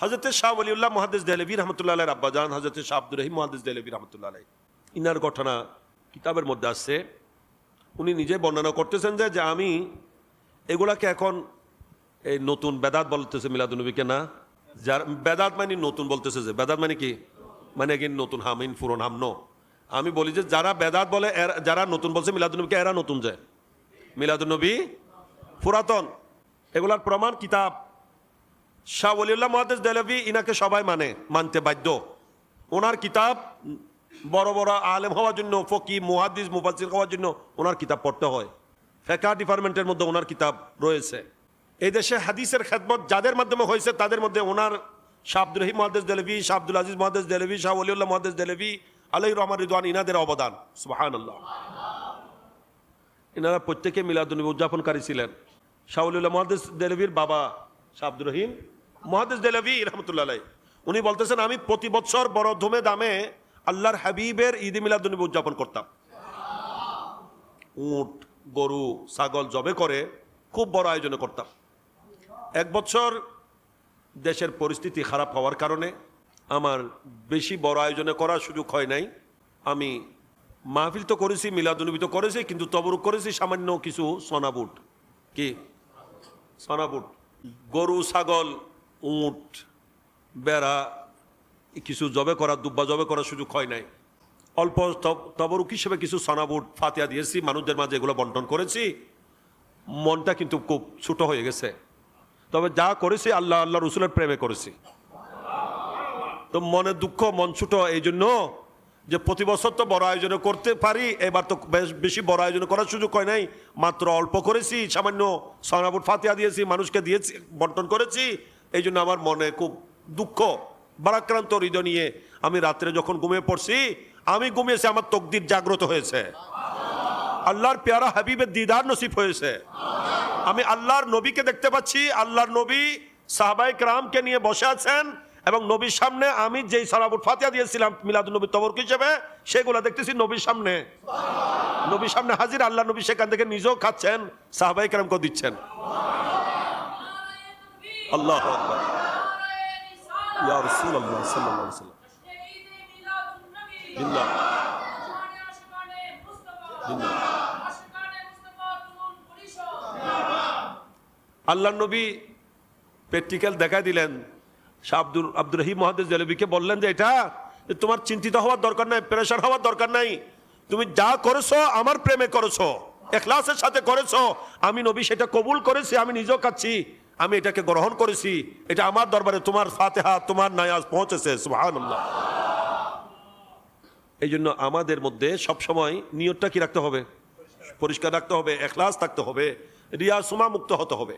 হযরত শাহ ওলিউল্লাহ মুহাদ্দিস দেহলভী রহমতুল্লাহ আলাইহির আব্বাজান হযরত শাহ আব্দুর রহিম মুহাদ্দিস দেহলভী রহমতুল্লাহ আলাইহি, ইনার ঘটনা কিতাবের মধ্যে আসছে। উনি নিজে বর্ণনা করতেছেন যে আমি এগুলাকে এখন এই নতুন বেদাত বলতেছে মিলাদুন্নবীকে না, যার বেদাত মানে নতুন বলতেছে, যে বেদাত মানে কি, মানে কি নতুন হামিন পুরন হাম নো। আমি বলি যে যারা বেদাত বলে, যারা নতুন বলছে মিলাদুন্নবীকে, এরা নতুন যায়, মিলাদুন্নবী পুরাতন। এগুলার প্রমাণ কিতাব। শাহ ওলিউল্লাহ মুহাদ্দিস দেহলভী ইনাকে সবাই মানতে বাধ্য। ওনার কিতাব বড় বড় আলেম হওয়ার জন্য, ফকি মুহাদ্দিস মুফাসসির হওয়ার জন্য ওনার কিতাব পড়তে হয়। ফিকহ ডিপার্টমেন্টের মধ্যে ওনার কিতাব রয়েছে। এই দেশে হাদিসের খেদমত যাদের মাধ্যমে হয়েছে তাদের মধ্যে ওনার শাহ আব্দুর রহিম মুহাদ্দিস দেহলভী, শাহ আব্দুল আজিজ মুহাদ্দিস দেহলভী, শাহ ওলিউল্লাহ মুহাদ্দিস দেহলভী আলাইহির রহমান রিদওয়ান, ইনাদের অবদান সুবহানাল্লাহ। ইনারা প্রত্যেকে মিলাদুন্নবী উদযাপনকারী ছিলেন। শাহ ওলিউল্লাহ মুহাদ্দিস দেহলভীর বাবা শাহ আব্দুর রহিম মুহাদ্দিস দেহলভী রহমতুল্লাহ আলাইহি, উনি বলতেছেন আমি প্রতি বছর বড় ধুমে দামে আল্লাহর হাবিবের ঈদ মিলাদুন্নবী উদযাপন করতাম। উট গরু ছাগল জবে করে খুব বড় আয়োজন করতাম। এক বছর দেশের পরিস্থিতি খারাপ হওয়ার কারণে আমার বেশি বড় আয়োজনে করার সুযোগ হয় নাই। আমি মাহফিল তো করেছি, মিলাদুন্নবী তো করেছি, কিন্তু তবরুক করেছি সামান্য কিছু সোনাবুট, কি সোনাবুট, গরু ছাগল উট বেড়া কিছু জবে করা, দুব্বা জবে করার সুযোগ হয় নাই। অল্প তবরুক হিসেবে কিছু সোনাবুট ফাতিহা দিয়েছি, মানুষদের মাঝে এগুলো বন্টন করেছি। মনটা কিন্তু খুব ছোট হয়ে গেছে। তবে যা করেছি আল্লাহ আল্লাহ রসুলের প্রেমে করেছি। তো মনে দুঃখ, মন ছোট, এই জন্য যে প্রতি বছর তো বড় আয়োজন করতে পারি, এবার তো বেশি বড় আয়োজন করার সুযোগ হয় নাই, মাত্র অল্প করেছি, সামান্য সোনাবুট ফাতিহা দিয়েছি, মানুষকে দিয়েছি, বন্টন করেছি। এই জন্য আমার মনে খুব দুঃখ, ভারাক্রান্ত হৃদয় নিয়ে আমি রাত্রে যখন ঘুমিয়ে পড়ছি, আমি ঘুমিয়েছি, আমার তকদির জাগ্রত হয়েছে, আল্লাহর পেয়ারা হাবিবের দিদার নসিব হয়েছে। আমি আল্লাহর নবীকে দেখতে পাচ্ছি, আল্লাহর নবী সাহাবায়ে কেরামকে নিয়ে বসে আছেন, এবং নবীর সামনে আমি যেই সোনাবুট ফাতিহা দিয়েছিলাম মিলাদুন্নবী তবরুক হিসেবে, সেগুলো দেখতেছি নবীর সামনে, নবীর সামনে হাজির। আল্লাহ নবী সেখান থেকে নিজেও খাচ্ছেন, সাহাবায়ে কেরামকেও দিচ্ছেন। আল্লাহু আকবার, ইয়া রাসূলুল্লাহ সাল্লাল্লাহু আলাইহি ওয়াসাল্লাম। জিন্দাবাদ আল্লাহ নবী প্র্যাকটিক্যাল দেখা দিলেন। শাহ আব্দুর রহিম মুহাদ্দিস দেহলভীকে বললেন যে এটা তোমার চিন্তিত হওয়ার দরকার নাই, প্রেশার হওয়ার দরকার নাই, তুমি যা করেছো আমার প্রেমে করেছো, ইখলাসের সাথে করেছো, আমি নবী সেটা কবুল করেছি, আমি নিজেও খাচ্ছি, আমি এটাকে গ্রহণ করেছি, এটা আমার দরবারে তোমার ফাতিহা তোমার নায়াজ পৌঁছেছে। সুবহানাল্লাহ। এই জন্য আমাদের মধ্যে সবসময় নিয়তটা কি রাখতে হবে, পরিষ্কার রাখতে হবে, ইখলাস থাকতে হবে, রিয়া সুমা মুক্ত হতে হবে।